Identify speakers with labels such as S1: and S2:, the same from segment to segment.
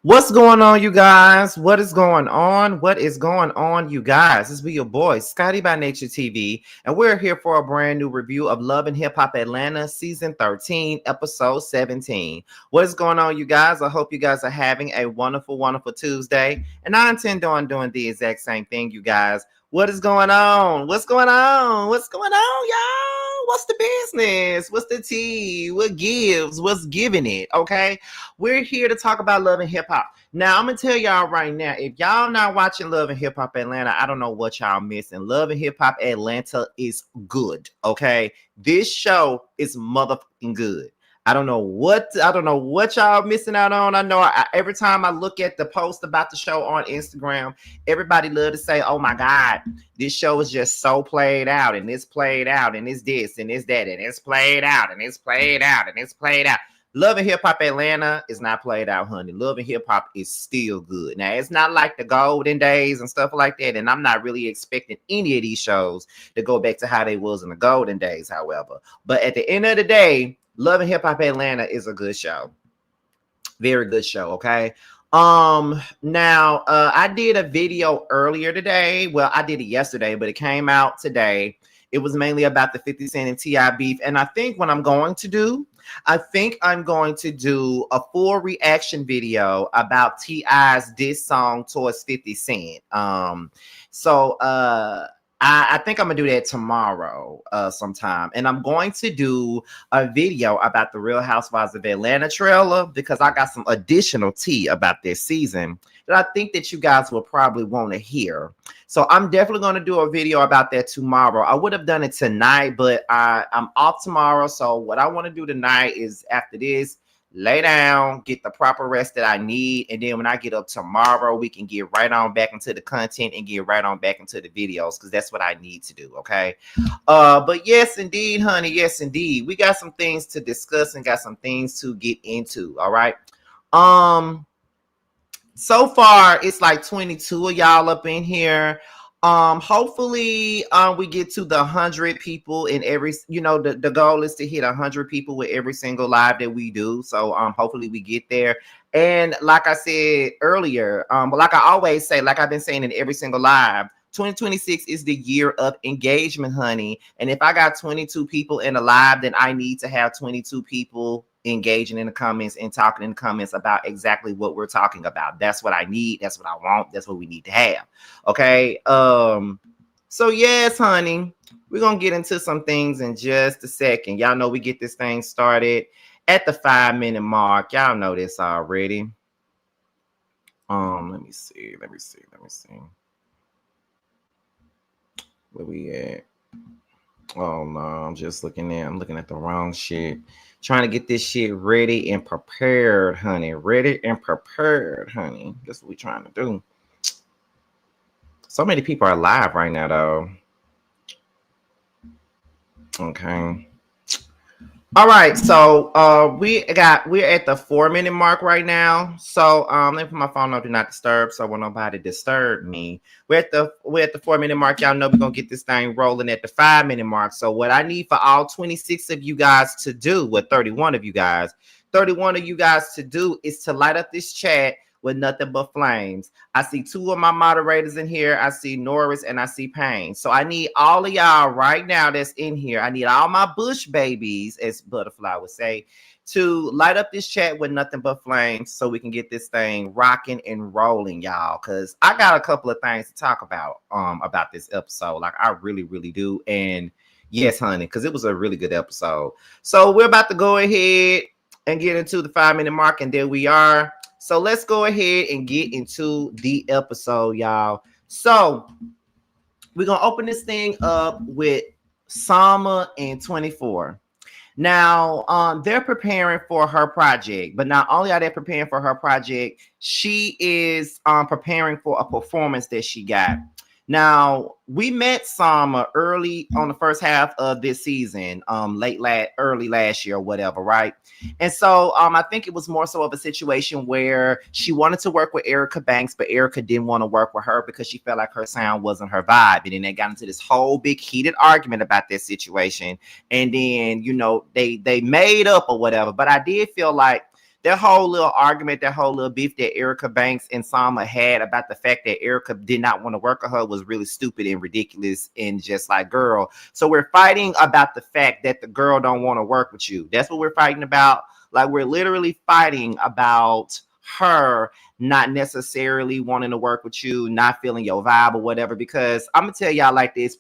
S1: What's going on, you guys? What is going on? What is going on, you guys? This be your boy, Scotty by Nature TV, and we're here for a brand new review of Love and Hip Hop Atlanta Season 13, Episode 17. What is going on, you guys? I hope you guys are having a wonderful, wonderful Tuesday, and I intend on doing the exact same thing, you guys. What is going on? What's going on? What's going on, y'all? What's the business? What's the tea? What gives? What's giving it? Okay. We're here to talk about Love and Hip Hop. Now, I'm gonna tell y'all right now, if y'all not watching Love and Hip Hop Atlanta, I don't know what y'all missing. Love and Hip Hop Atlanta is good. Okay. This show is motherfucking good. I don't know what y'all missing out on. I know every time I look at the post about the show on Instagram, everybody love to say, "Oh my God, this show is just so played out, and it's played out, and it's this, and it's that, and it's played out, and it's played out, and it's played out." Love and Hip Hop Atlanta is not played out, honey. Love and Hip Hop is still good. Now, it's not like the golden days and stuff like that, and I'm not really expecting any of these shows to go back to how they was in the golden days, however. But at the end of the day, Love and Hip Hop Atlanta is a good show. Very good show, okay? Now, I did a video earlier today. Well, I did it yesterday, but it came out today. It was mainly about the 50 Cent and T.I. beef. And I think what I'm going to do, I think I'm going to do a full reaction video about T.I.'s diss song towards 50 Cent. I think I'm gonna do that tomorrow sometime, and I'm going to do a video about the Real Housewives of Atlanta trailer because I got some additional tea about this season that I think that you guys will probably want to hear. So I'm definitely going to do a video about that tomorrow. I would have done it tonight, but I'm off tomorrow. So what I want to do tonight is after this, lay down, get the proper rest that I need, and then when I get up tomorrow, we can get right on back into the content and get right on back into the videos because that's what I need to do. Okay. But yes, indeed, honey. Yes, indeed. We got some things to discuss and got some things to get into. All right. So far, it's like 22 of y'all up in here. Hopefully we get to the 100 people in every, the goal is to hit 100 people with every single live that we do. So hopefully we get there. And like I said earlier, but like I always say, like I've been saying in every single live, 2026 is the year of engagement, honey. And if I got 22 people in a live, then I need to have 22 people engaging in the comments and talking in the comments about exactly what we're talking about. That's what I need. That's what I want. That's what we need to have. Okay. So yes, honey, we're gonna get into some things in just a second. Y'all know we get this thing started at the 5-minute mark. Y'all know this already. Let me see. Where we at? Oh no, I'm looking at the wrong shit. Trying to get this shit ready and prepared, honey. Ready and prepared, honey. That's what we're trying to do. So many people are live right now, though. Okay. All right, so we're at the 4-minute mark right now. So let me put my phone on do not disturb, so when nobody disturb me. We're at the 4-minute mark. Y'all know we're gonna get this thing rolling at the 5-minute mark. So what I need for all 26 of you guys to do, 31 of you guys to do is to light up this chat with nothing but flames. I see 2 of my moderators in here. I see Norris and I see Payne. So I need all of y'all right now that's in here. I need all my bush babies, as Butterfly would say, to light up this chat with nothing but flames so we can get this thing rocking and rolling, y'all. Because I got a couple of things to talk about this episode. Like I really, really do. And yes, honey, because it was a really good episode. So we're about to go ahead and get into the 5-minute mark, and there we are. So let's go ahead and get into the episode, y'all. So we're going to open this thing up with Sama and 24. Now, they're preparing for her project, but not only are they preparing for her project, she is preparing for a performance that she got. Now, we met Sama early on the first half of this season, early last year or whatever, right? And so I think it was more so of a situation where she wanted to work with Erica Banks, but Erica didn't want to work with her because she felt like her sound wasn't her vibe. And then they got into this whole big heated argument about this situation. And then, they made up or whatever. But I did feel like that whole little argument, that whole little beef that Erica Banks and Sama had about the fact that Erica did not want to work with her was really stupid and ridiculous and just like, girl. So we're fighting about the fact that the girl don't want to work with you. That's what we're fighting about. Like, we're literally fighting about her not necessarily wanting to work with you, not feeling your vibe or whatever. Because I'm gonna tell y'all like this,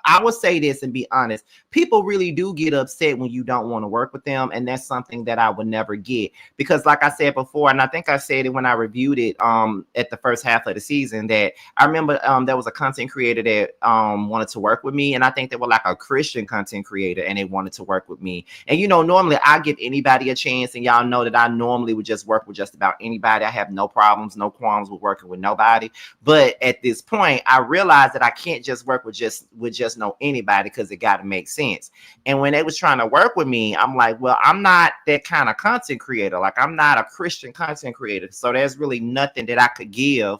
S1: I will say this and be honest, people really do get upset when you don't want to work with them, and that's something that I would never get. Because like I said before, and I think I said it when I reviewed it at the first half of the season, that I remember there was a content creator that wanted to work with me, and I think they were like a Christian content creator, and they wanted to work with me. And you know, normally I give anybody a chance, and y'all know that I normally would just work with just about anybody. I have no problems, no qualms with working with nobody. But at this point, I realized that I can't just work with just know anybody, because it got to make sense. And when they was trying to work with me, I'm like, well, I'm not that kind of content creator. Like, I'm not a Christian content creator, so there's really nothing that I could give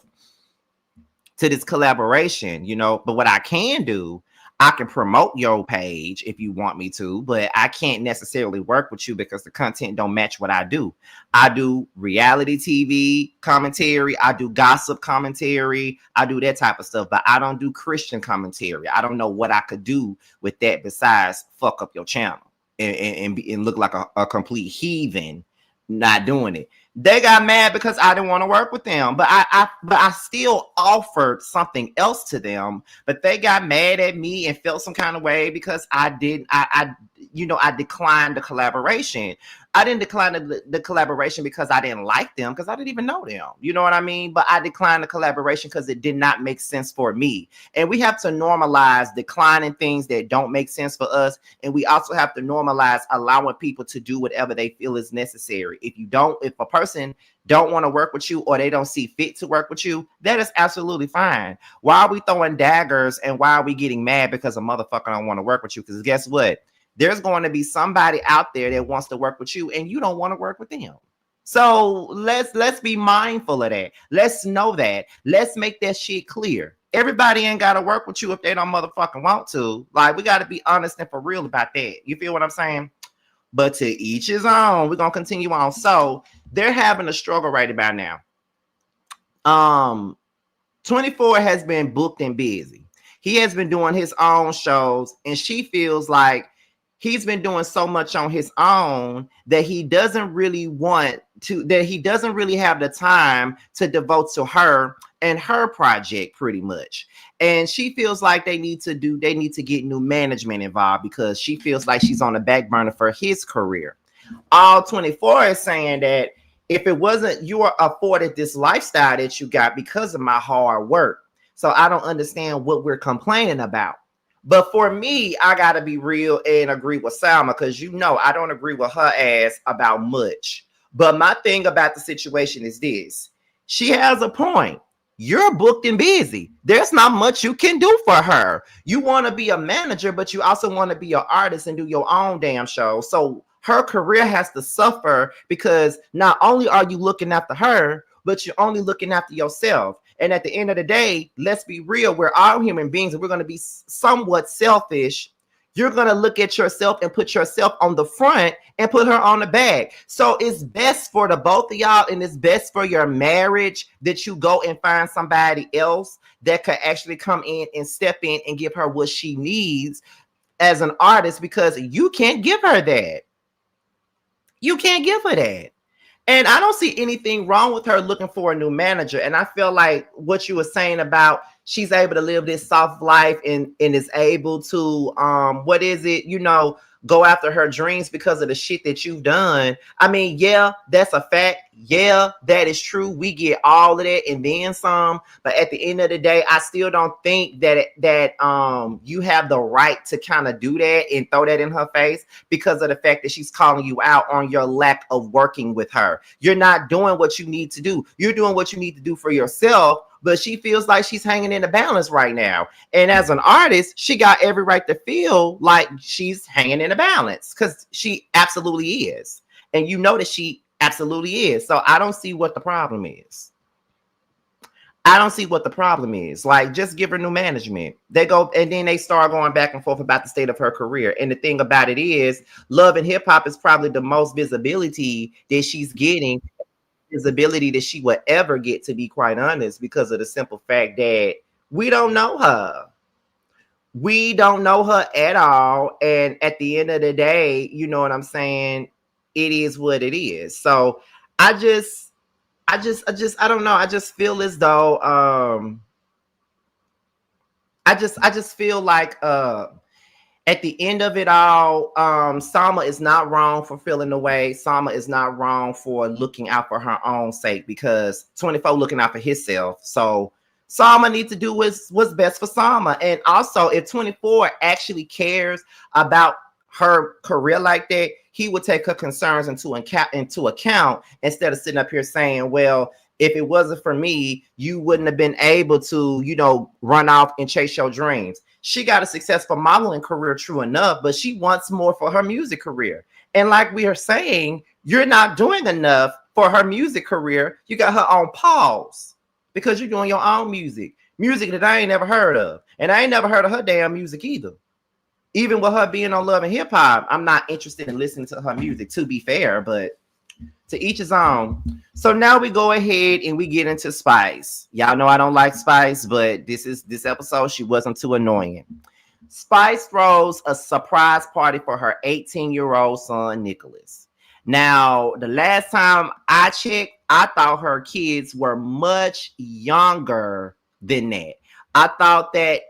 S1: to this collaboration, you know. But what I can do, I can promote your page if you want me to, but I can't necessarily work with you because the content don't match what I do. I do reality TV commentary, I do gossip commentary, I do that type of stuff, but I don't do Christian commentary. I don't know what I could do with that besides fuck up your channel and look like a complete heathen not doing it. They got mad because I didn't want to work with them, but I still offered something else to them. But they got mad at me and felt some kind of way because I declined the collaboration. I didn't decline the collaboration because I didn't like them, because I didn't even know them. You know what I mean? But I declined the collaboration because it did not make sense for me. And we have to normalize declining things that don't make sense for us. And we also have to normalize allowing people to do whatever they feel is necessary. If a person don't want to work with you, or they don't see fit to work with you, that is absolutely fine. Why are we throwing daggers, and why are we getting mad because a motherfucker don't want to work with you? Because guess what? There's going to be somebody out there that wants to work with you, and you don't want to work with them. So let's be mindful of that. Let's know that. Let's make that shit clear. Everybody ain't got to work with you if they don't motherfucking want to. Like, we got to be honest and for real about that. You feel what I'm saying? But to each his own. We're going to continue on. So they're having a struggle right about now. 24 has been booked and busy. He has been doing his own shows, and she feels like he's been doing so much on his own that he doesn't really have the time to devote to her and her project, pretty much. And she feels like they need to get new management involved, because she feels like she's on the back burner for his career. All 24 is saying that if it wasn't, you are afforded this lifestyle that you got because of my hard work. So I don't understand what we're complaining about. But for me, I got to be real and agree with Salma, because I don't agree with her ass about much. But my thing about the situation is this. She has a point. You're booked and busy. There's not much you can do for her. You want to be a manager, but you also want to be an artist and do your own damn show. So her career has to suffer, because not only are you looking after her, but you're only looking after yourself. And at the end of the day, let's be real. We're all human beings, and we're going to be somewhat selfish. You're going to look at yourself and put yourself on the front and put her on the back. So it's best for the both of y'all, and it's best for your marriage that you go and find somebody else that could actually come in and step in and give her what she needs as an artist, because you can't give her that. You can't give her that. And I don't see anything wrong with her looking for a new manager. And I feel like what you were saying about she's able to live this soft life and is able to, go after her dreams because of the shit that you've done. I mean, yeah, that's a fact. Yeah, that is true. We get all of that and then some. But at the end of the day, I still don't think that you have the right to kind of do that and throw that in her face, because of the fact that she's calling you out on your lack of working with her. You're not doing what you need to do. You're doing what you need to do for yourself. But she feels like she's hanging in the balance right now. And as an artist, she got every right to feel like she's hanging in the balance, because she absolutely is. And you know that she absolutely is. So I don't see what the problem is. I don't see what the problem is. Like, just give her new management. They go and then they start going back and forth about the state of her career. And the thing about it is, Love and Hip Hop is probably the most visibility that she's getting, visibility that she would ever get, to be quite honest, because of the simple fact that we don't know her. We don't know her at all. And at the end of the day, you know what I'm saying? It is what it is. So I just I don't know. I just feel as though I just feel like at the end of it all, Sama is not wrong for feeling the way. Sama is not wrong for looking out for her own sake, because 24 looking out for himself. So Sama needs to do what's best for Sama. And also, if 24 actually cares about her career like that, he would take her concerns into account instead of sitting up here saying, well, if it wasn't for me, you wouldn't have been able to, run off and chase your dreams. She got a successful modeling career, true enough, but she wants more for her music career. And like we are saying, you're not doing enough for her music career. You got her on pause because you're doing your own music that I ain't never heard of. And I ain't never heard of her damn music either. Even with her being on Love and Hip Hop, I'm not interested in listening to her music, to be fair, but to each his own. So now we go ahead and we get into Spice. Y'all know I don't like Spice, but this episode, she wasn't too annoying. Spice throws a surprise party for her 18-year-old son, Nicholas. Now, the last time I checked, I thought her kids were much younger than that. I thought that,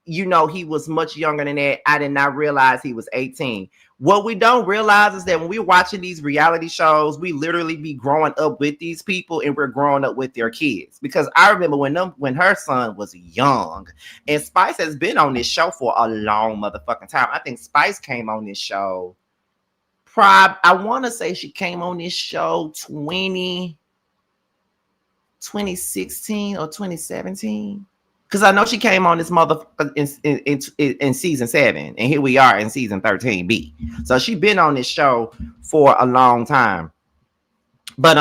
S1: he was much younger than that. I did not realize he was 18. What we don't realize is that when we're watching these reality shows, we literally be growing up with these people and we're growing up with their kids. Because I remember when her son was young, and Spice has been on this show for a long motherfucking time. I think Spice came on this show. I want to say she came on this show 2016 or 2017. Because I know she came on this motherfucker in season 7, and here we are in season 13B. So she been on this show for a long time. But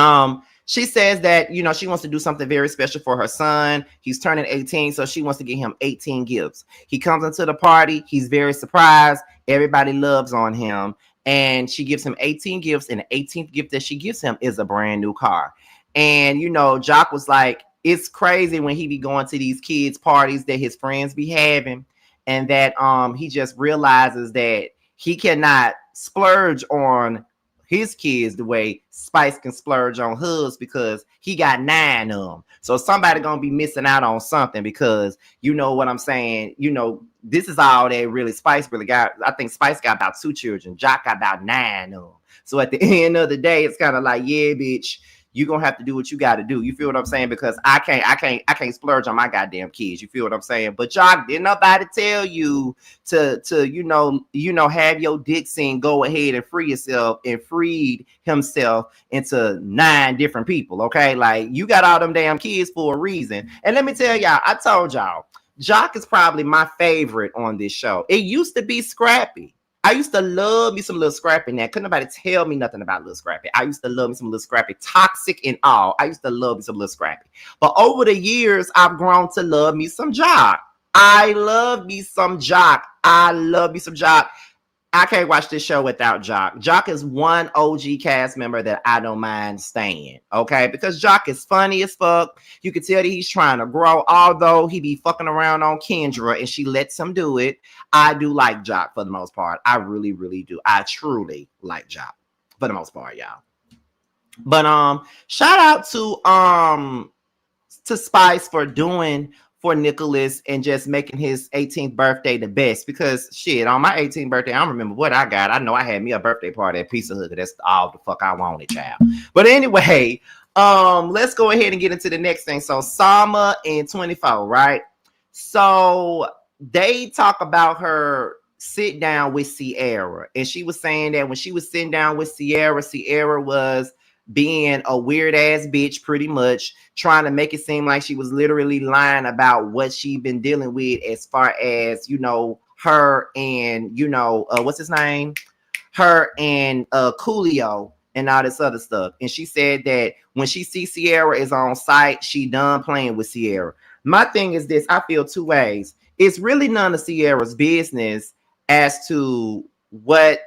S1: she says that she wants to do something very special for her son. He's turning 18, so she wants to get him 18 gifts. He comes into the party. He's very surprised. Everybody loves on him, and she gives him 18 gifts, and the 18th gift that she gives him is a brand new car. And Jock was like, it's crazy when he be going to these kids' parties that his friends be having, and that he just realizes that he cannot splurge on his kids the way Spice can splurge on hers, because he got 9 of them. So somebody gonna be missing out on something, because you know what I'm saying. This is all that really Spice really got. I think Spice got about 2 children. Jock got about 9 of them. So at the end of the day, it's kind of like, yeah, bitch, you're gonna have to do what you gotta do. You feel what I'm saying? Because I can't splurge on my goddamn kids. You feel what I'm saying? But Jock, didn't nobody tell you to have your dick scene go ahead and free yourself, and freed himself into 9 different people. Okay, like, you got all them damn kids for a reason. And let me tell y'all, I told y'all, Jock is probably my favorite on this show. It used to be Scrappy. I used to love me some little Scrappy. Now, couldn't nobody tell me nothing about little Scrappy. I used to love me some little Scrappy, toxic and all. I used to love me some little Scrappy. But over the years, I've grown to love me some Jock. I love me some Jock. I love me some Jock. I can't watch this show without Jock. Jock is one OG cast member that I don't mind staying, okay? Because Jock is funny as fuck. You can tell that he's trying to grow, although he be fucking around on Kendra and she lets him do it. I do like Jock for the most part. I really, really do. I truly like Jock for the most part, y'all. But shout out to Spice for doing for Nicholas and just making his 18th birthday the best, because shit, on my 18th birthday, I don't remember what I got. I know I had me a birthday party at Pizza Hut. That's all the fuck I wanted, child. But anyway, let's go ahead and get into the next thing. So Sama and 24, right? So they talk about her sit down with Sierra, and she was saying that when she was sitting down with Sierra, Sierra was being a weird ass bitch, pretty much trying to make it seem like she was literally lying about what she'd been dealing with, as far as her and what's his name, her and Coolio and all this other stuff. And she said that when she sees Sierra is on site, she done playing with Sierra. My thing is this, I feel two ways. It's really none of Sierra's business as to what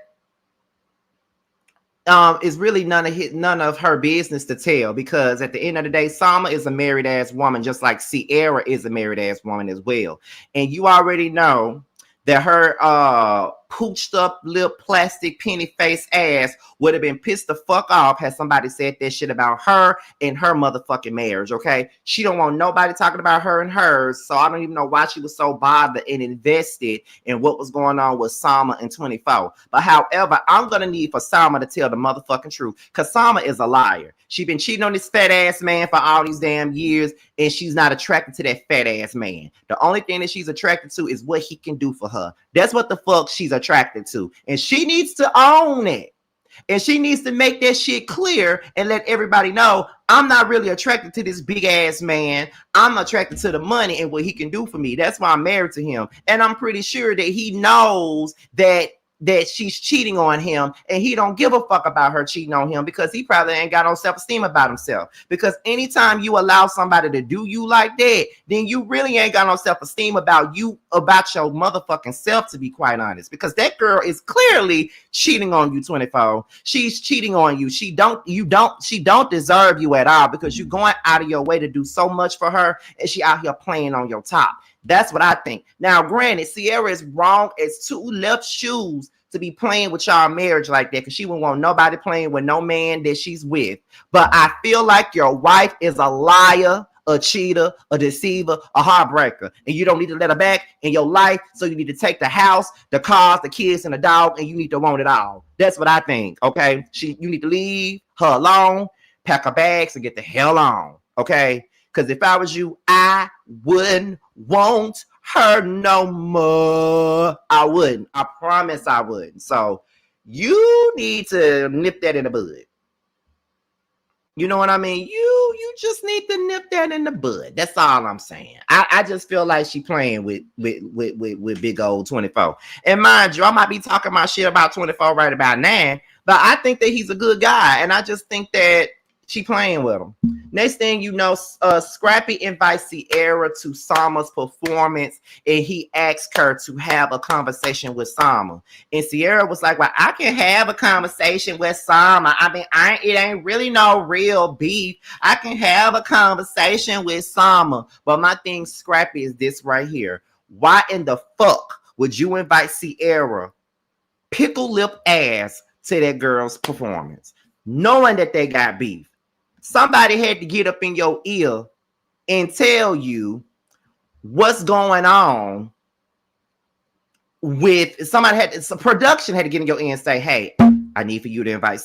S1: is really none of her business to tell, because at the end of the day, Sama is a married ass woman, just like Sierra is a married ass woman as well. And you already know that her pooched up lip plastic penny face ass would have been pissed the fuck off had somebody said that shit about her and her motherfucking marriage. Okay, she don't want nobody talking about her and hers, so I don't even know why she was so bothered and invested in what was going on with Sama in 24. But however, I'm gonna need for Sama to tell the motherfucking truth, because Sama is a liar. She been cheating on this fat ass man for all these damn years, and she's not attracted to that fat ass man. The only thing that she's attracted to is what he can do for her. That's what the fuck she's attracted to, and she needs to own it. And she needs to make that shit clear and let everybody know, I'm not really attracted to this big ass man. I'm attracted to the money and what he can do for me. That's why I'm married to him. And I'm pretty sure that he knows that she's cheating on him, and he don't give a fuck about her cheating on him, because he probably ain't got no self-esteem about himself. Because anytime you allow somebody to do you like that, then you really ain't got no self-esteem about you, about your motherfucking self, to be quite honest. Because that girl is clearly cheating on you 24. She's cheating on you. She don't deserve you at all, because you're going out of your way to do so much for her, and she out here playing on your top. That's what I think. Now, granted, Sierra is wrong as two left shoes to be playing with y'all marriage like that, because she wouldn't want nobody playing with no man that she's with. But I feel like your wife is a liar, a cheater, a deceiver, a heartbreaker, and you don't need to let her back in your life. So you need to take the house, the cars, the kids, and the dog, and you need to want it all. That's what I think. Okay, you need to leave her alone, pack her bags, and get the hell on. Okay. Because if I was you, I wouldn't want her no more. I wouldn't. I promise I wouldn't. So you need to nip that in the bud. You know what I mean? You just need to nip that in the bud. That's all I'm saying. I just feel like she playing with big old 24. And mind you, I might be talking my shit about 24 right about now, but I think that he's a good guy, and I just think that she playing with him. Next thing you know, Scrappy invites Sierra to Sama's performance, and he asked her to have a conversation with Sama. And Sierra was like, well, I can have a conversation with Sama. I mean, it ain't really no real beef. I can have a conversation with Sama. But my thing, Scrappy, is this right here. Why in the fuck would you invite Sierra, pickle lip ass, to that girl's performance, knowing that they got beef? Somebody had to get up in your ear and tell you what's going on with somebody. Some production had to get in your ear and say, hey, I need for you to invite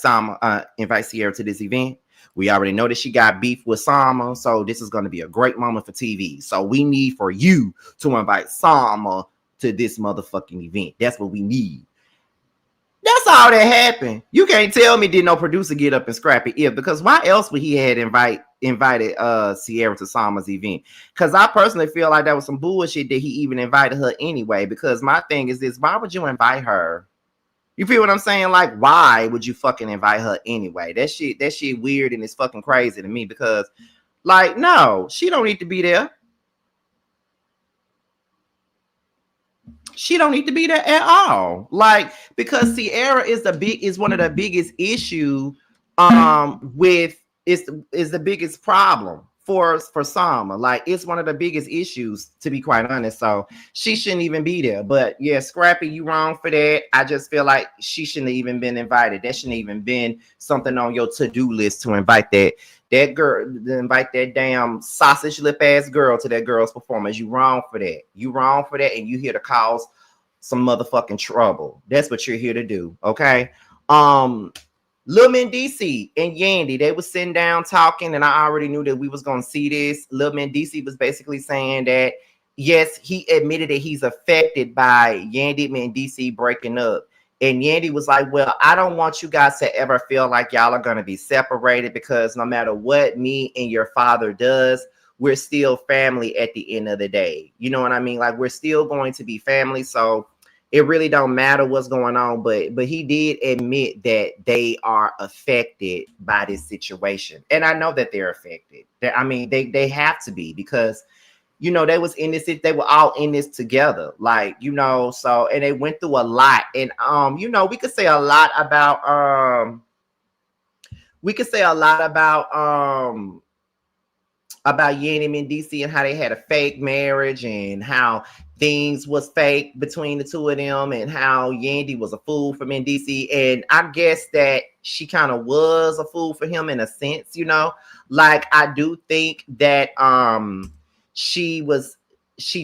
S1: Sierra to this event. We already know that she got beef with Sama, so this is going to be a great moment for TV. So we need for you to invite Sama to this motherfucking event. That's what we need. That's all that happened. You can't tell me did no producer get up and Scrappy ear, because why else would he had invited Sierra to Sama's event? Because I personally feel like that was some bullshit that he even invited her anyway. Because my thing is this: why would you invite her? You feel what I'm saying? Like, why would you fucking invite her anyway? That shit weird, and it's fucking crazy to me, because like, no, she don't need to be there. She don't need to be there at all. Like, because Sierra is one of the biggest issue with is the biggest problem for Sama. Like, it's one of the biggest issues, to be quite honest. So she shouldn't even be there. But yeah, Scrappy, you wrong for that. I just feel like she shouldn't have even been invited. That shouldn't even been something on your to-do list to invite that girl, to invite that damn sausage lip ass girl to that girl's performance. You wrong for that. You wrong for that, and you here to cause some motherfucking trouble. That's what you're here to do. Okay. Lil Mendeecees and Yandy, they were sitting down talking, and I already knew that we was gonna see this. Lil Mendeecees was basically saying that yes, he admitted that he's affected by Yandy and Mendeecees breaking up. And Yandy was like, well, I don't want you guys to ever feel like y'all are going to be separated, because no matter what me and your father does, we're still family at the end of the day. You know what I mean? Like, we're still going to be family. So it really don't matter what's going on, but he did admit that they are affected by this situation. And I know that they're affected. I mean, they have to be, because they was in this, they were all in this together, like, so, and they went through a lot. And we could say a lot about Yandy and Mendeecees and how they had a fake marriage and how things was fake between the two of them, and how Yandy was a fool for Mendeecees. And I guess that she kind of was a fool for him in a sense, like, I do think that she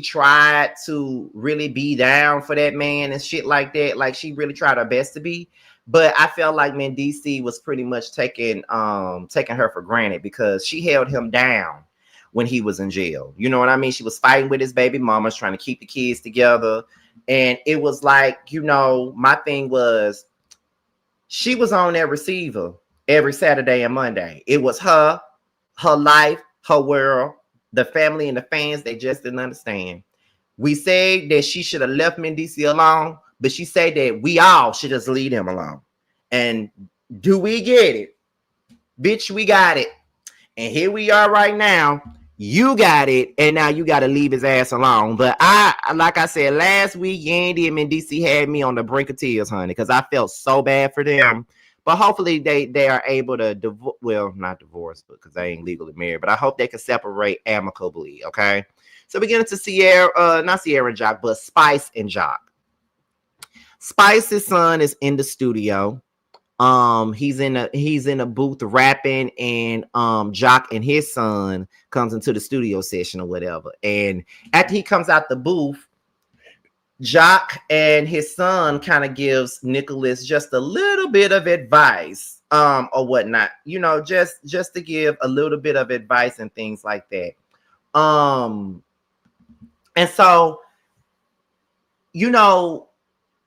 S1: tried to really be down for that man and shit like that. Like, she really tried her best to be. But I felt like Mendeecees was pretty much taking her for granted, because she held him down when he was in jail. You know what I mean? She was fighting with his baby mamas, trying to keep the kids together. And it was like, my thing was, she was on that receiver every Saturday and Monday. It was her life, her world, the family and the fans. They just didn't understand. We said that she should have left Mendeecees alone, but she said that we all should just leave him alone. And do we get it? Bitch, we got it. And here we are right now. You got it, and now you got to leave his ass alone. But like I said last week, Yandy and Mendeecees had me on the brink of tears, honey, because I felt so bad for them. But hopefully they are able to not divorce, because they ain't legally married. But I hope they can separate amicably. Okay. So we get into Sierra, not Sierra and Jock, but Spice and Jock. Spice's son is in the studio. He's in a booth rapping, and Jock and his son comes into the studio session or whatever. And after he comes out the booth, Jock and his son kind of gives Nicholas just a little bit of advice, or whatnot, just to give a little bit of advice and things like that. And so,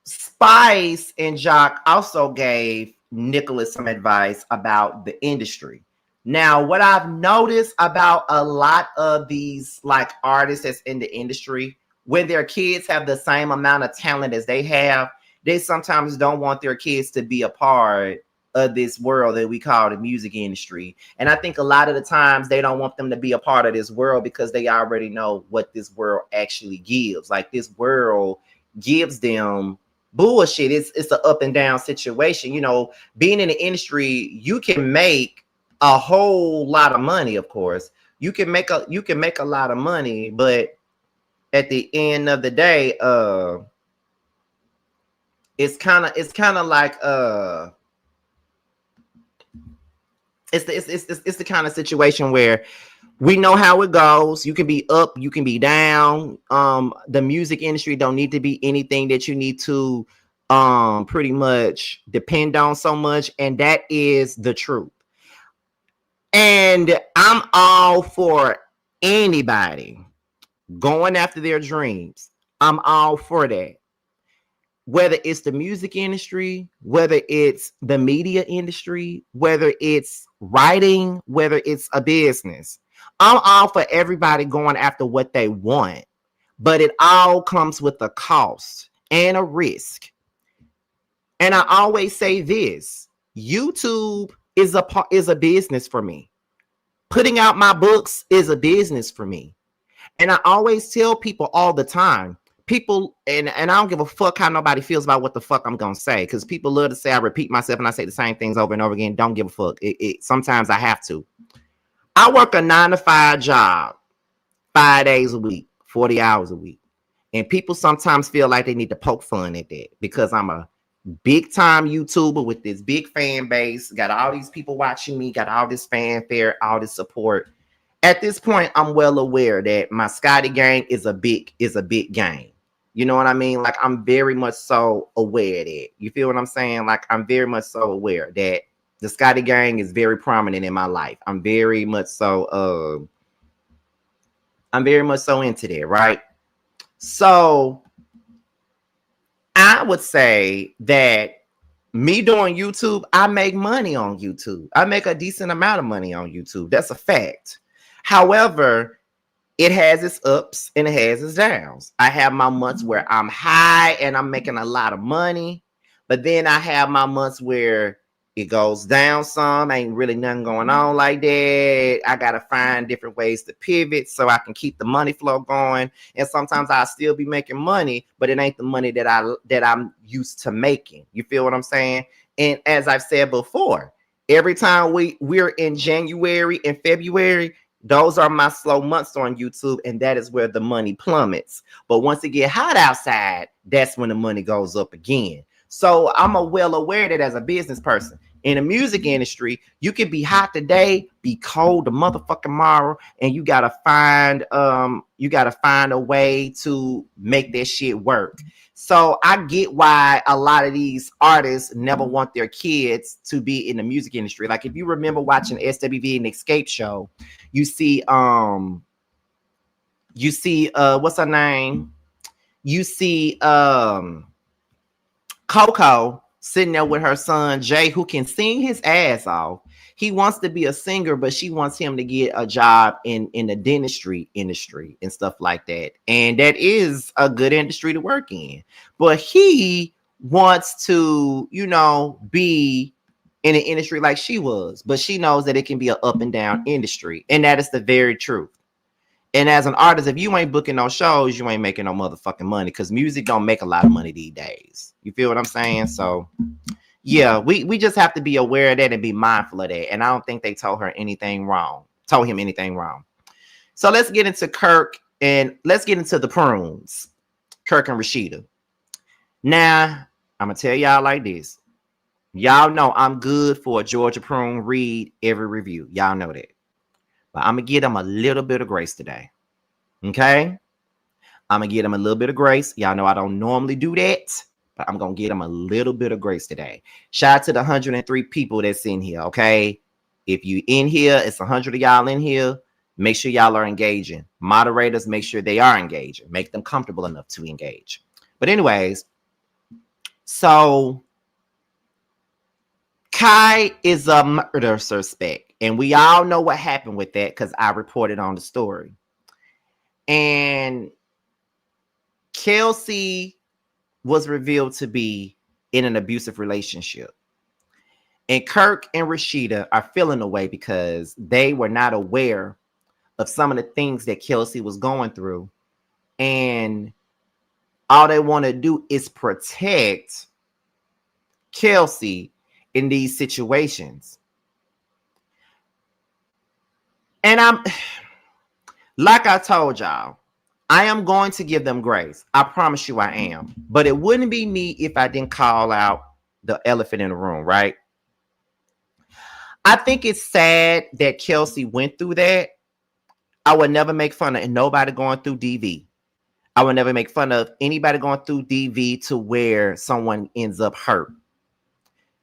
S1: Spice and Jock also gave Nicholas some advice about the industry. Now, what I've noticed about a lot of these like artists that's in the industry, when their kids have the same amount of talent as they have, they sometimes don't want their kids to be a part of this world that we call the music industry. And I think a lot of the times they don't want them to be a part of this world, because they already know what this world actually gives. Like, this world gives them bullshit. It's an up and down situation. Being in the industry, you can make a whole lot of money. Of course, you can make a lot of money, but at the end of the day, it's kind of like it's the kind of situation where we know how it goes. You can be up, you can be down. The music industry don't need to be anything that you need to pretty much depend on so much, and that is the truth. And I'm all for anybody going after their dreams. I'm all for that. Whether it's the music industry, whether it's the media industry, whether it's writing, whether it's a business. I'm all for everybody going after what they want, but it all comes with a cost and a risk. And I always say this: YouTube is a business for me. Putting out my books is a business for me. And I always tell people all the time, people, and I don't give a fuck how nobody feels about what the fuck I'm gonna say, because people love to say I repeat myself and I say the same things over and over again. Don't give a fuck. Sometimes I have to. I work a 9-to-5 job, 5 days a week, 40 hours a week. And people sometimes feel like they need to poke fun at that, because I'm a big time YouTuber with this big fan base, got all these people watching me, got all this fanfare, all this support. At this point, I'm well aware that my Scotty gang is a big gang. You know what I mean? Like, I'm very much so aware of that. You feel what I'm saying? Like, I'm very much so aware that the Scotty gang is very prominent in my life. I'm very much so into that, right? So I would say that me doing YouTube, I make money on YouTube. I make a decent amount of money on YouTube. That's a fact. However, it has its ups and it has its downs. I have my months where I'm high and I'm making a lot of money, but then I have my months where it goes down some, ain't really nothing going on like that. I gotta find different ways to pivot so I can keep the money flow going. And sometimes I'll still be making money, but it ain't the money that I'm used to making. You feel what I'm saying? And as I've said before, every time we're in January and February, those are my slow months on YouTube, and that is where the money plummets. But once it get hot outside, that's when the money goes up again. So I'm well aware that as a business person in the music industry, you can be hot today, be cold the motherfucking tomorrow, and you gotta find a way to make that shit work. So I get why a lot of these artists never want their kids to be in the music industry. Like if you remember watching SWV and Escape Show, you see what's her name? You see Coco sitting there with her son Jay, who can sing his ass off. He wants to be a singer, but she wants him to get a job in the dentistry industry and stuff like that. And that is a good industry to work in. But he wants to, be in an industry like she was. But she knows that it can be an up and down industry. And that is the very truth. And as an artist, if you ain't booking no shows, you ain't making no motherfucking money, because music don't make a lot of money these days. You feel what I'm saying? So yeah, we just have to be aware of that and be mindful of that. And I don't think they told him anything wrong. So let's get into Kirk and let's get into the Prunes, Kirk and Rasheeda. Now, I'm gonna tell y'all like this. Y'all know I'm good for a Georgia Prune read every review. Y'all know that. But I'm going to give them a little bit of grace today. Okay? I'm going to give them a little bit of grace. Y'all know I don't normally do that, but I'm going to give them a little bit of grace today. Shout out to the 103 people that's in here, okay? If you in here, it's 100 of y'all in here. Make sure y'all are engaging. Moderators, make sure they are engaging. Make them comfortable enough to engage. But anyways, so Kai is a murder suspect. And we all know what happened with that because I reported on the story. And Kelsey was revealed to be in an abusive relationship. And Kirk and Rasheeda are feeling away because they were not aware of some of the things that Kelsey was going through. And all they want to do is protect Kelsey in these situations. And I'm, like I told y'all, I am going to give them grace. I promise you I am. But it wouldn't be me if I didn't call out the elephant in the room, right? I think it's sad that Kelsey went through that. I would never make fun of nobody going through DV. I would never make fun of anybody going through DV to where someone ends up hurt.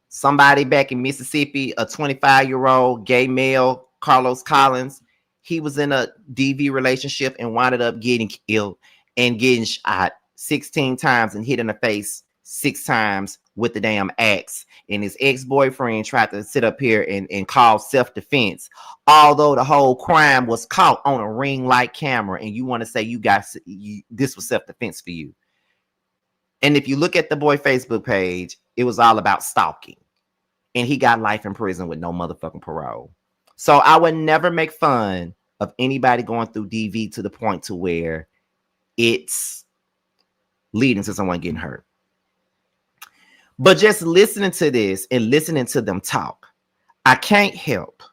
S1: Somebody back in Mississippi, a 25-year-old gay male, Carlos Collins, he was in a DV relationship and wound up getting killed and getting shot 16 times and hit in the face 6 times with the damn axe. And his ex-boyfriend tried to sit up here and call self-defense, although the whole crime was caught on a ring light camera. And you want to say this was self-defense for you. And if you look at the boy Facebook page, it was all about stalking. And he got life in prison with no motherfucking parole. So I would never make fun of anybody going through DV to the point to where it's leading to someone getting hurt. But just listening to this and listening to them talk, I can't help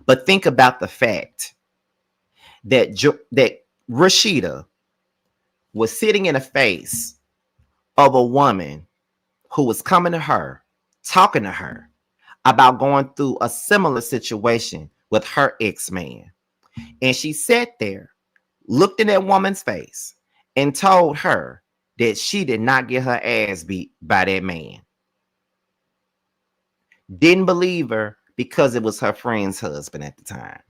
S1: but think about the fact that Rasheeda was sitting in the face of a woman who was coming to her, talking to her about going through a similar situation with her ex-man. And she sat there, looked in that woman's face, and told her that she did not get her ass beat by that man. Didn't believe her because it was her friend's husband at the time.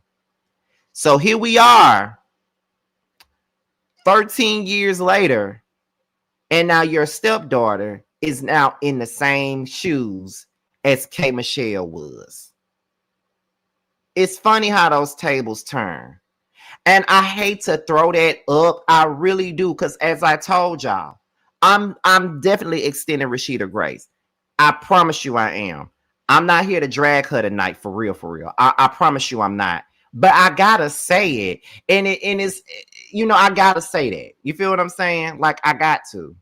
S1: So here we are, 13 years later, and now your stepdaughter is now in the same shoes as K. Michelle was. It's funny how those tables turn. And I hate to throw that up. I really do. Because as I told y'all, I'm definitely extending Rasheeda grace. I promise you I am. I'm not here to drag her tonight for real, for real. I promise you I'm not. But I gotta say it. And it's I gotta say that. You feel what I'm saying? Like I got to.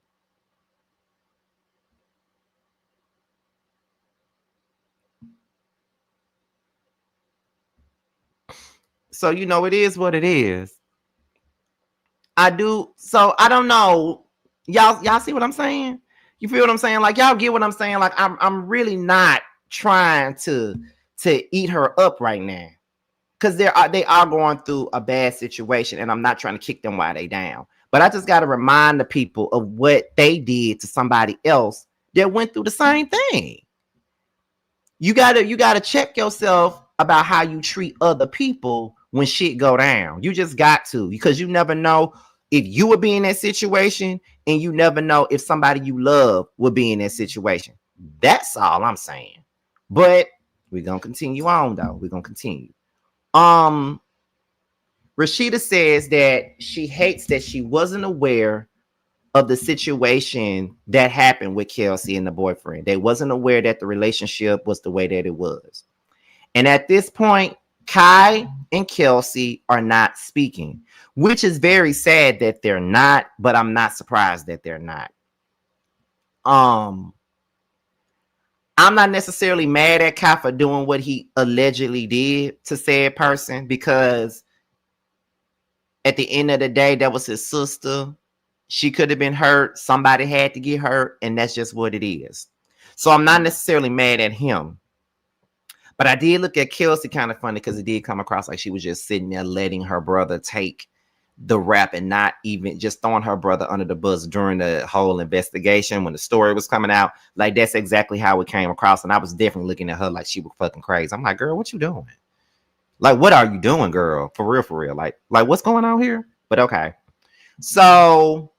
S1: So it is what it is. I do. So I don't know. Y'all see what I'm saying? You feel what I'm saying? Like y'all get what I'm saying? Like I'm really not trying to eat her up right now. Because they are going through a bad situation, and I'm not trying to kick them while they down. But I just gotta remind the people of what they did to somebody else that went through the same thing. You gotta check yourself about how you treat other people when shit go down. You just got to, because you never know if you would be in that situation, and you never know if somebody you love would be in that situation. That's all I'm saying. But we're gonna continue on though. We're gonna continue. Um Rasheeda says that she hates that she wasn't aware of the situation that happened with Kelsey and the boyfriend. They wasn't aware that the relationship was the way that it was. And at this point, Kai and Kelsey are not speaking, which is very sad that they're not, but I'm not surprised that they're not. I'm not necessarily mad at Kai for doing what he allegedly did to said person, because at the end of the day, that was his sister. She could have been hurt. Somebody had to get hurt, and that's just what it is. So I'm not necessarily mad at him. But I did look at Kelsey kind of funny, because it did come across like she was just sitting there letting her brother take the rap and not even just throwing her brother under the bus during the whole investigation when the story was coming out. Like, that's exactly how it came across. And I was definitely looking at her like she was fucking crazy. I'm like, girl, what you doing? Like, what are you doing, girl? For real, for real. Like what's going on here? But okay. So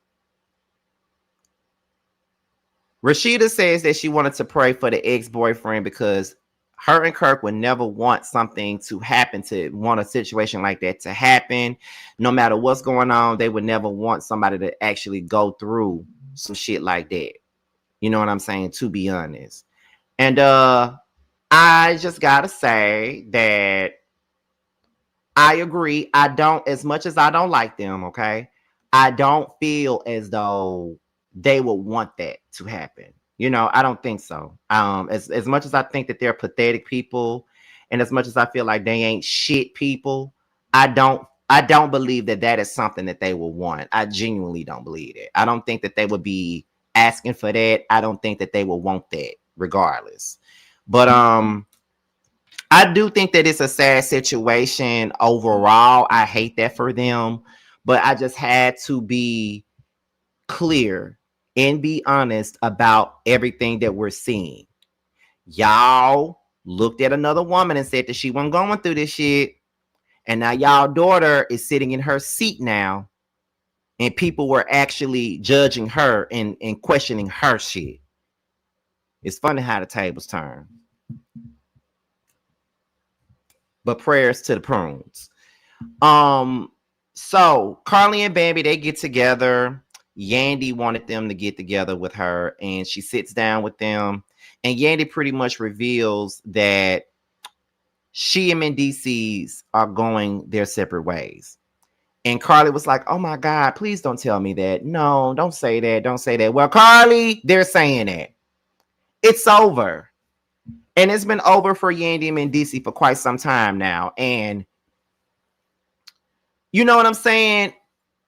S1: Rasheeda says that she wanted to pray for the ex-boyfriend, because her and Kirk would never want something to happen, to want a situation like that to happen. No matter what's going on, they would never want somebody to actually go through some shit like that. You know what I'm saying? To be honest. And I just gotta say that I agree. I don't, as much as I don't like them, okay, I don't feel as though they would want that to happen. I don't think so. As much as I think that they're pathetic people, and as much as I feel like they ain't shit people, I don't believe that that is something that they will want. I genuinely don't believe it. I don't think that they would be asking for that. I don't think that they will want that regardless. But I do think that it's a sad situation overall. I hate that for them, but I just had to be clear and be honest about everything that we're seeing. Y'all looked at another woman and said that she wasn't going through this shit, and now y'all daughter is sitting in her seat now, and people were actually judging her and questioning her shit. It's funny how the tables turn. But prayers to the prunes. So Carly and Bambi, they get together. Yandy wanted them to get together with her, and she sits down with them, and Yandy pretty much reveals that she and Mendeecees are going their separate ways. And Carly was like, oh my God, please don't tell me that. No, don't say that. Don't say that. Well, Carly, they're saying that. It's over. And it's been over for Yandy and Mendeecees for quite some time now. And you know what I'm saying?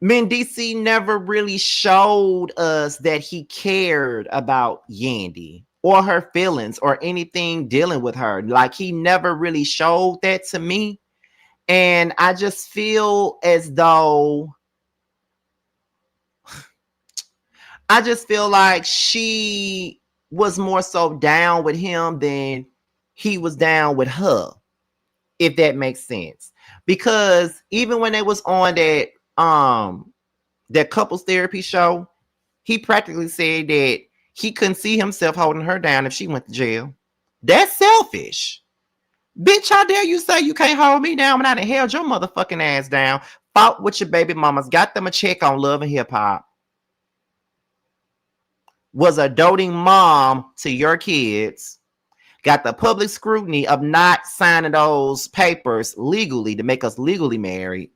S1: Mendeecees never really showed us that he cared about Yandy or her feelings or anything dealing with her. Like, he never really showed that to me. And I just feel as though she was more so down with him than he was down with her, if that makes sense. Because even when they was on that couples therapy show, he practically said that he couldn't see himself holding her down if she went to jail. That's selfish. Bitch, how dare you say you can't hold me down when I done held your motherfucking ass down, fought with your baby mamas, got them a check on Love and Hip Hop, was a doting mom to your kids, got the public scrutiny of not signing those papers legally to make us legally married,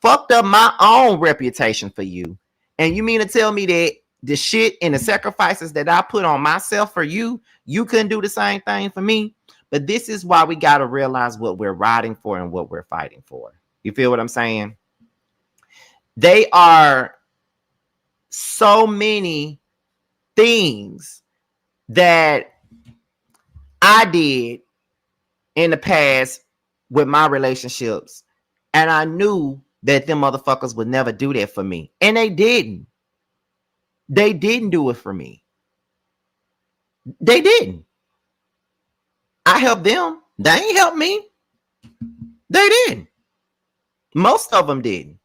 S1: fucked up my own reputation for you. And you mean to tell me that the shit and the sacrifices that I put on myself for you, you couldn't do the same thing for me? But this is why we got to realize what we're riding for and what we're fighting for. You feel what I'm saying? They are so many things that I did in the past with my relationships, and I knew that them motherfuckers would never do that for me. And they didn't. They didn't do it for me. They didn't. I helped them. They ain't helped me. They didn't. Most of them didn't.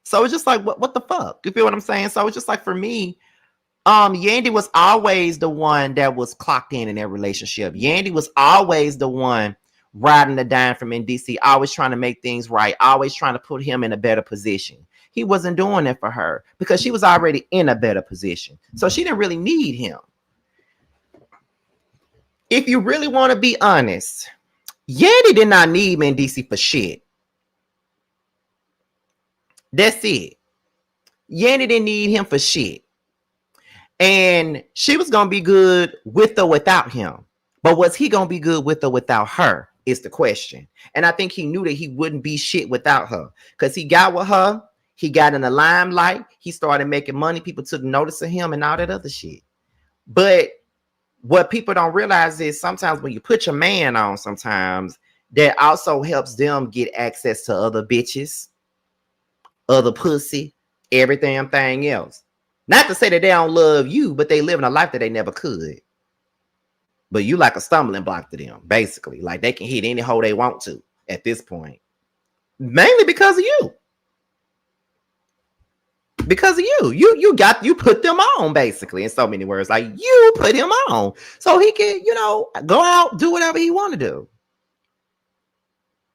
S1: So it's just like, what the fuck? You feel what I'm saying? So it's just like, for me, Yandy was always the one that was clocked in their relationship. Yandy was always the one riding the dime from NDC, always trying to make things right, always trying to put him in a better position. He wasn't doing it for her because she was already in a better position. So she didn't really need him. If you really want to be honest, Yandy did not need Mendeecees for shit. That's it. Yandy didn't need him for shit. And she was going to be good with or without him. But was he going to be good with or without her is the question. And I think he knew that he wouldn't be shit without her. Because he got with her. He got in the limelight. He started making money. People took notice of him and all that other shit. But what people don't realize is sometimes when you put your man on, sometimes that also helps them get access to other bitches, other pussy, everything else. Not to say that they don't love you, but they living a life that they never could. But you like a stumbling block to them, basically. Like they can hit any hole they want to at this point. Mainly because of you. Because of you. You put them on, basically, in so many words. Like, you put him on. So he can, go out, do whatever he want to do.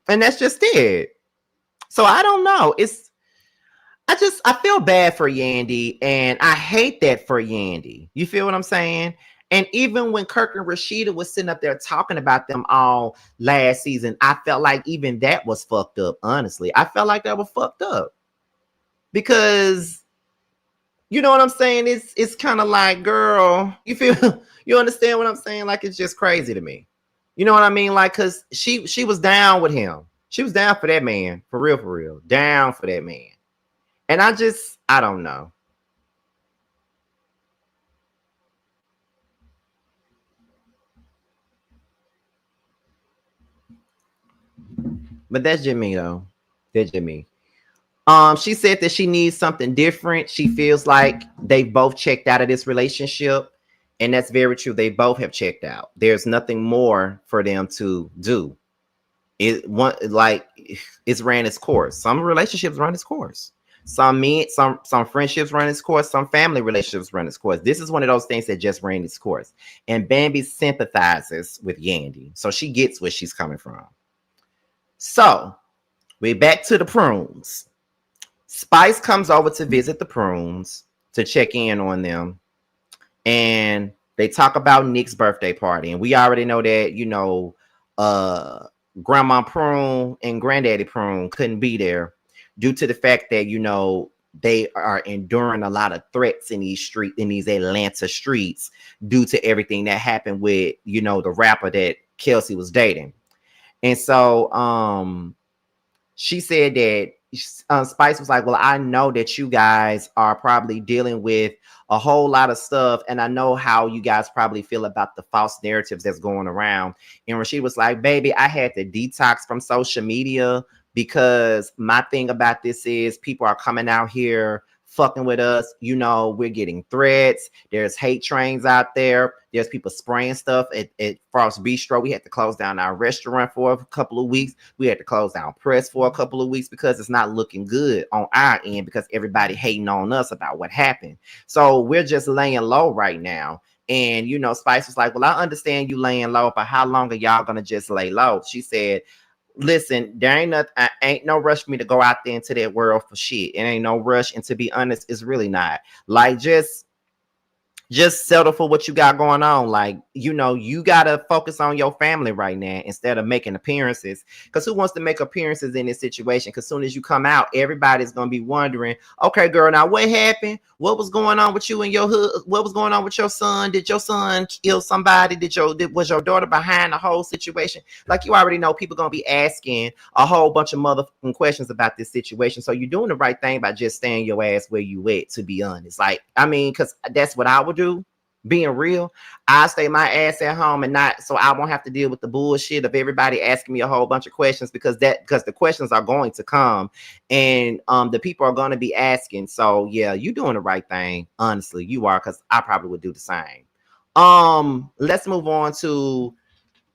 S1: And that's just it. So I don't know. I feel bad for Yandy, and I hate that for Yandy. You feel what I'm saying? And even when Kirk and Rasheeda was sitting up there talking about them all last season, I felt like even that was fucked up, honestly. I felt like that was fucked up. Because, you know what I'm saying? It's kind of like, girl, you understand what I'm saying? Like, it's just crazy to me. You know what I mean? Like, because she was down with him. She was down for that man. For real. Down for that man. And I don't know. But that's just me, though. That's just me. She said that she needs something different. She feels like they both checked out of this relationship. And that's very true. They both have checked out. There's nothing more for them to do. It's ran its course. Some relationships run its course. Some friendships run its course. Some family relationships run its course. This is one of those things that just ran its course. And Bambi sympathizes with Yandy. So she gets where she's coming from. So we're back to the Prunes. Spice comes over to visit the Prunes to check in on them. And they talk about Nick's birthday party. And we already know that, Grandma Prune and Granddaddy Prune couldn't be there due to the fact that, they are enduring a lot of threats in these Atlanta streets due to everything that happened with, the rapper that Kelsey was dating. And so she said that Spice was like, well, I know that you guys are probably dealing with a whole lot of stuff, and I know how you guys probably feel about the false narratives that's going around. And Rasheeda was like, baby, I had to detox from social media because my thing about this is people are coming out here fucking with us. We're getting threats. There's hate trains out there. There's people spraying stuff at Frost Bistro. We had to close down our restaurant for a couple of weeks. We had to close down Press for a couple of weeks because it's not looking good on our end because everybody hating on us about what happened. So we're just laying low right now. And Spice was like, well, I understand you laying low, but how long are y'all gonna just lay low? She said, listen, there ain't no rush for me to go out there into that world for shit. It ain't no rush. And to be honest, it's really not. Like, just settle for what you got going on. Like, you gotta focus on your family right now instead of making appearances. Because who wants to make appearances in this situation? Because soon as you come out, everybody's gonna be wondering, okay, girl, now what happened? What was going on with you and your hood? What was going on with your son? Did your son kill somebody? Was your daughter behind the whole situation? Like, you already know people gonna be asking a whole bunch of motherfucking questions about this situation. So you're doing the right thing by just staying your ass where you at, to be honest. Like, I mean, because that's what I would do. Being real, I stay my ass at home and not, so I won't have to deal with the bullshit of everybody asking me a whole bunch of questions, because the questions are going to come, and the people are going to be asking. So yeah, you doing the right thing. Honestly, you are, because I probably would do the same. Let's move on to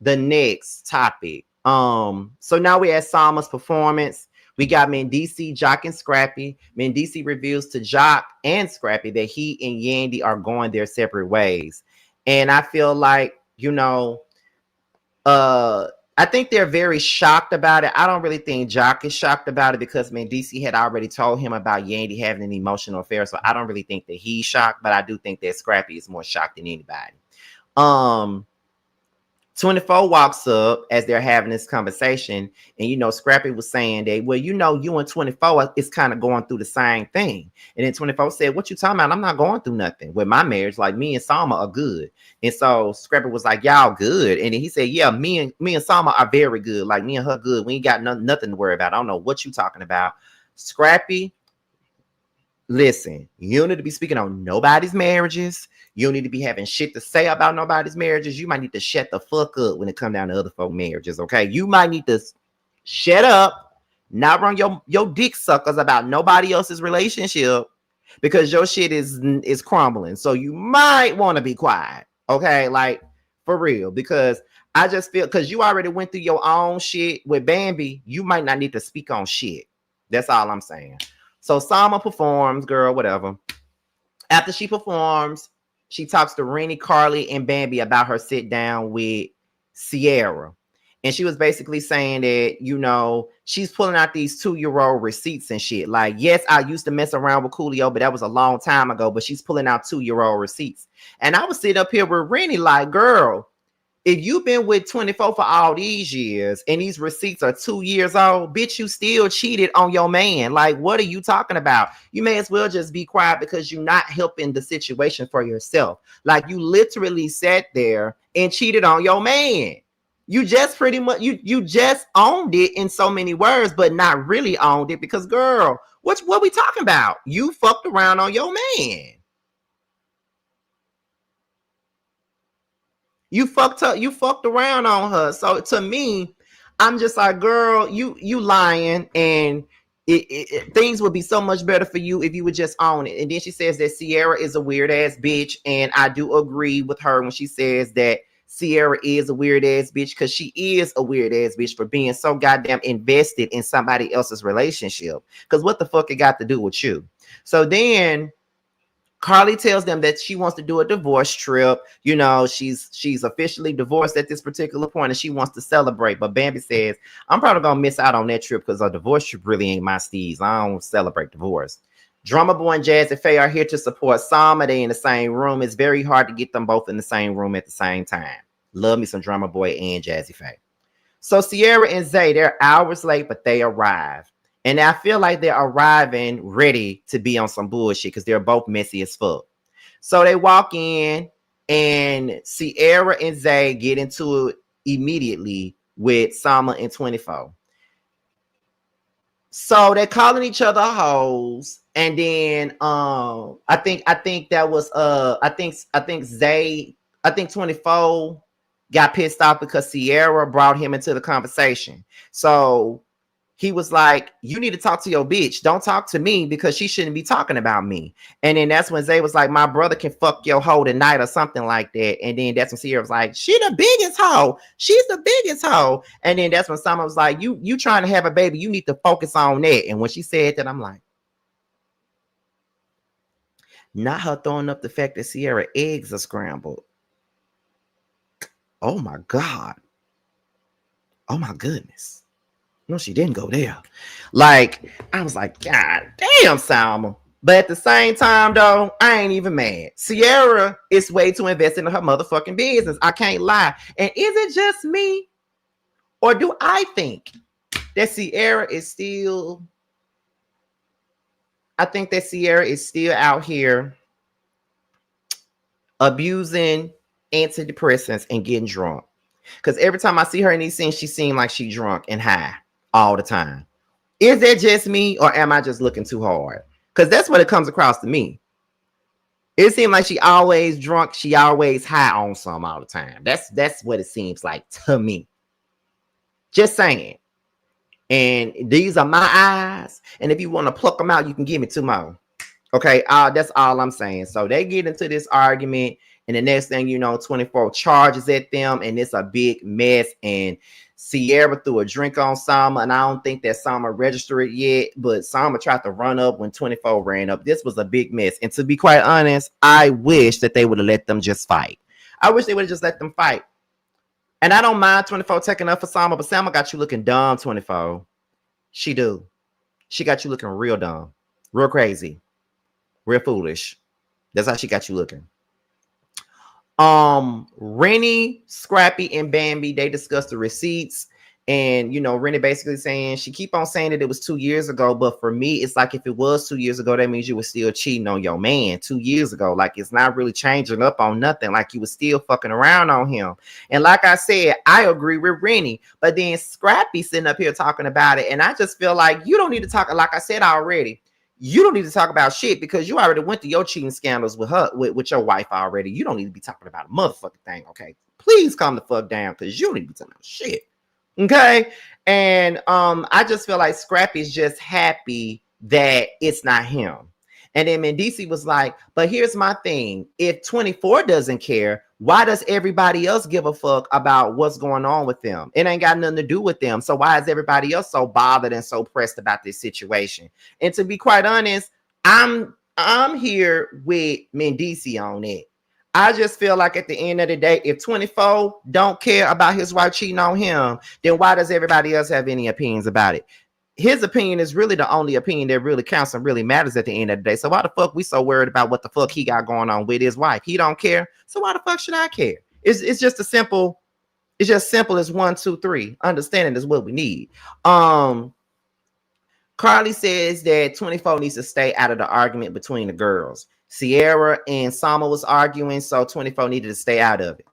S1: the next topic. So now we at Sama's performance. We got Mendeecees, Jock, and Scrappy. Mendeecees reveals to Jock and Scrappy that he and Yandy are going their separate ways. And I feel like, I think they're very shocked about it. I don't really think Jock is shocked about it, because Mendeecees had already told him about Yandy having an emotional affair. So I don't really think that he's shocked, but I do think that Scrappy is more shocked than anybody. 24 walks up as they're having this conversation, and Scrappy was saying that, well, you and 24 is kind of going through the same thing. And then 24 said, what you talking about? I'm not going through nothing with my marriage. Like, me and Sama are good. And so Scrappy was like, y'all good? And then he said, yeah, me and Sama are very good. Like, me and her good. We ain't got nothing to worry about. I don't know what you talking about. Scrappy, listen, you don't need to be speaking on nobody's marriages. You don't need to be having shit to say about nobody's marriages. You might need to shut the fuck up when it comes down to other folk marriages, okay? You might need to shut up, not run your dick suckers about nobody else's relationship, because your shit is crumbling. So you might want to be quiet, okay? Like, for real, because I just feel, because you already went through your own shit with Bambi, you might not need to speak on shit. That's all I'm saying. So Sama performs, girl, whatever. After she performs, she talks to Rennie, Carly, and Bambi about her sit down with Sierra. And she was basically saying that, she's pulling out these 2-year-old receipts and shit. Like, yes, I used to mess around with Coolio, but that was a long time ago. But she's pulling out 2-year-old receipts. And I was sitting up here with Rennie like, girl, if you've been with 24 for all these years and these receipts are 2 years old, bitch, you still cheated on your man. Like, what are you talking about? You may as well just be quiet, because you're not helping the situation for yourself. Like, you literally sat there and cheated on your man. You just pretty much, you just owned it in so many words, but not really owned it, because, girl, what we talking about? You fucked around on your man. You fucked around on her. So to me, I'm just like, girl, you lying, and things would be so much better for you if you would just own it. And then she says that Sierra is a weird ass bitch, and I do agree with her when she says that Sierra is a weird ass bitch, because she is a weird ass bitch for being so goddamn invested in somebody else's relationship. Because what the fuck it got to do with you? So then Carly tells them that she wants to do a divorce trip. She's officially divorced at this particular point, and she wants to celebrate. But Bambi says, I'm probably going to miss out on that trip, because a divorce trip really ain't my steez. I don't celebrate divorce. Drummer Boy and Jazzy Faye are here to support Sama. They in the same room. It's very hard to get them both in the same room at the same time. Love me some Drummer Boy and Jazzy Faye. So Sierra and Zay, they're hours late, but they arrive. And I feel like they're arriving ready to be on some bullshit, because they're both messy as fuck. So they walk in, and Sierra and Zay get into it immediately with Sama and 24. So they're calling each other hoes. And then I think that was I think Zay, I think 24 got pissed off because Sierra brought him into the conversation. So he was like, you need to talk to your bitch. Don't talk to me, because she shouldn't be talking about me. And then that's when Zay was like, my brother can fuck your hoe tonight, or something like that. And then that's when Sierra was like, she the biggest hoe. She's the biggest hoe. And then that's when someone was like, you trying to have a baby. You need to focus on that. And when she said that, I'm like, Not her throwing up the fact that Sierra eggs are scrambled. Oh my God. Oh my goodness. No, she didn't go there. Like, I was like, God damn, Salma. But at the same time, though, I ain't even mad. Sierra is way too invested in her motherfucking business. I can't lie. And is it just me? Or do I think that Sierra is still... I think that Sierra is still out here abusing antidepressants and getting drunk. Because every time I see her in these scenes, she seems like she's drunk and high all the time. Is that just me, or am I just looking too hard? Because that's what it comes across to me. It seems like she always drunk, she always high on some all the time. That's what it seems like to me. Just saying. And these are my eyes. And if you want to pluck them out, you can give me 2 more. Okay, that's all I'm saying. So they get into this argument, and the next thing you know, 24 charges at them, and it's a big mess. And Sierra threw a drink on Salma, and I don't think that Salma registered it yet, but Salma tried to run up when 24 ran up. This was a big mess. And to be quite honest, I wish that they would have let them just fight. I wish they would have just let them fight. And I don't mind 24 taking up for Salma, but Salma got you looking dumb, 24. She do. She got you looking real dumb, real crazy, real foolish. That's how she got you looking. Rennie, Scrappy, and Bambi, they discussed the receipts. And, you know, Rennie basically saying, she keep on saying that it was 2 years ago. But for me, it's like if it was 2 years ago, that means you were still cheating on your man 2 years ago. Like, it's not really changing up on nothing. Like, you were still fucking around on him. And like I said, I agree with Rennie. But then Scrappy sitting up here talking about it. And I just feel like you don't need to talk. Like I said already, you don't need to talk about shit because you already went through your cheating scandals with her, with your wife already. You don't need to be talking about a motherfucking thing, okay? Please calm the fuck down because you don't need to be talking about shit. Okay. And I just feel like Scrappy's just happy that it's not him. And then Mendeecees was like, but here's my thing. If 24 doesn't care, why does everybody else give a fuck about what's going on with them? It ain't got nothing to do with them. So why is everybody else so bothered and so pressed about this situation? And to be quite honest, I'm here with Mendeecees on it. I just feel like at the end of the day, if 24 don't care about his wife cheating on him, then why does everybody else have any opinions about it? His opinion is really the only opinion that really counts and really matters at the end of the day. So why the fuck we so worried about what the fuck he got going on with his wife? He don't care. So why the fuck should I care? It's just a simple, it's just simple as 1, 2, 3. Understanding is what we need. Carly says that 24 needs to stay out of the argument between the girls. Sierra and Salma was arguing, so 24 needed to stay out of it.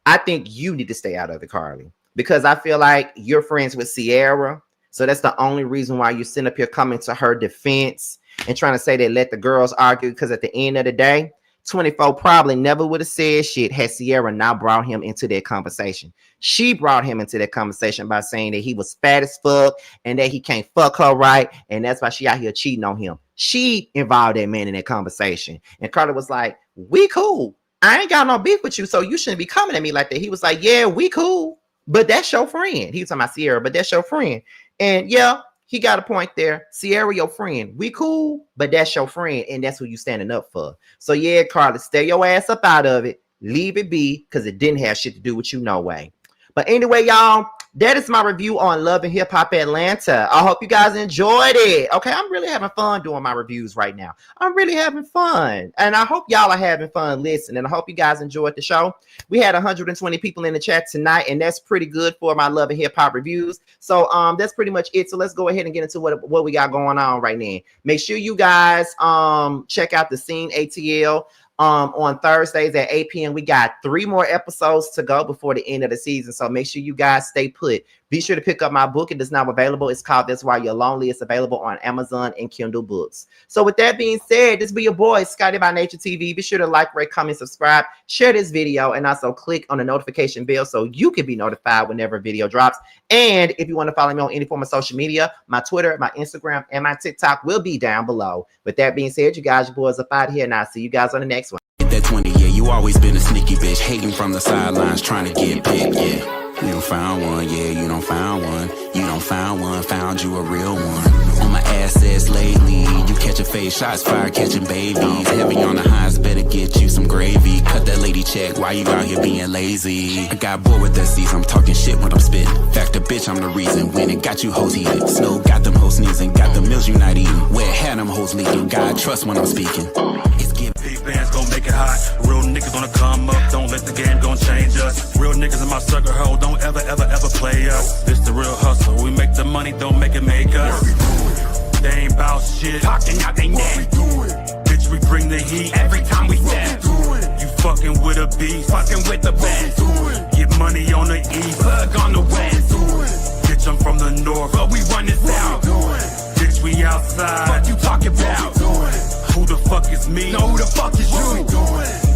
S1: I think you need to stay out of it, Carly, because I feel like you're friends with Sierra. So that's the only reason why you sitting up here coming to her defense and trying to say that let the girls argue, because at the end of the day, 24 probably never would have said shit had Sierra not brought him into that conversation. She brought him into that conversation by saying that he was fat as fuck and that he can't fuck her right, and that's why she out here cheating on him. She involved that man in that conversation. And Carter was like, we cool. I ain't got no beef with you, so you shouldn't be coming at me like that. He was like, yeah, we cool, but that's your friend. He was talking about Sierra, but that's your friend. And yeah, he got a point there. Sierra, your friend. We cool, but that's your friend, and that's who you standing up for. So yeah, Carla, stay your ass up out of it. Leave it be, because it didn't have shit to do with you no way. But anyway, y'all, that is my review on Love and Hip Hop Atlanta. I hope you guys enjoyed it. Okay, I'm really having fun doing my reviews right now. I'm really having fun. And I hope y'all are having fun listening. I hope you guys enjoyed the show. We had 120 people in the chat tonight, and that's pretty good for my Love and Hip Hop reviews. So that's pretty much it. So let's go ahead and get into what we got going on right now. Make sure you guys check out the Scene ATL. On Thursdays at 8 p.m. We got 3 more episodes to go before the end of the season. So make sure you guys stay put. Be sure to pick up my book. It is now available. It's called That's Why You're Lonely. It's available on Amazon and Kindle Books. So with that being said, this be your boy, Scotty by Nature TV. Be sure to like, rate, comment, subscribe, share this video, and also click on the notification bell so you can be notified whenever a video drops. And if you want to follow me on any form of social media, my Twitter, my Instagram, and my TikTok will be down below. With that being said, you guys, your boys up out here, and I'll see you guys on the next one.
S2: That 20, yeah, you always been a sneaky bitch, hating from the sidelines, trying to get picked, yeah. You don't found one, yeah, you don't found one. You don't found one, found you a real one. On my assets lately, you catch a face, shots fired, catching babies. Heavy on the highs, better get you some gravy. Cut that lady check, why you out here being lazy? I got bored with that season, I'm talking shit when I'm spitting. Fact the bitch, I'm the reason. When it got you hoes heated. Snow got them hoes sneezing, got the meals you not eating. Where had them hoes leaking, God trust when I'm speaking. It's getting
S3: big bands gon' make it hot. Real niggas gonna come up, don't let the game gon' change us. Real niggas in my sucker hole, don't ever play us. This the real hustle, we make the money, don't make it make us. They ain't bout shit, talking out they neck. Bitch, we bring the heat every time we step. You fucking with a beast, fucking with the best. Get money on the east, plug on the west. Bitch, I'm from the north, but we run it south. Bitch, we outside, what you talking about? Who the fuck is me? No, who the fuck is you?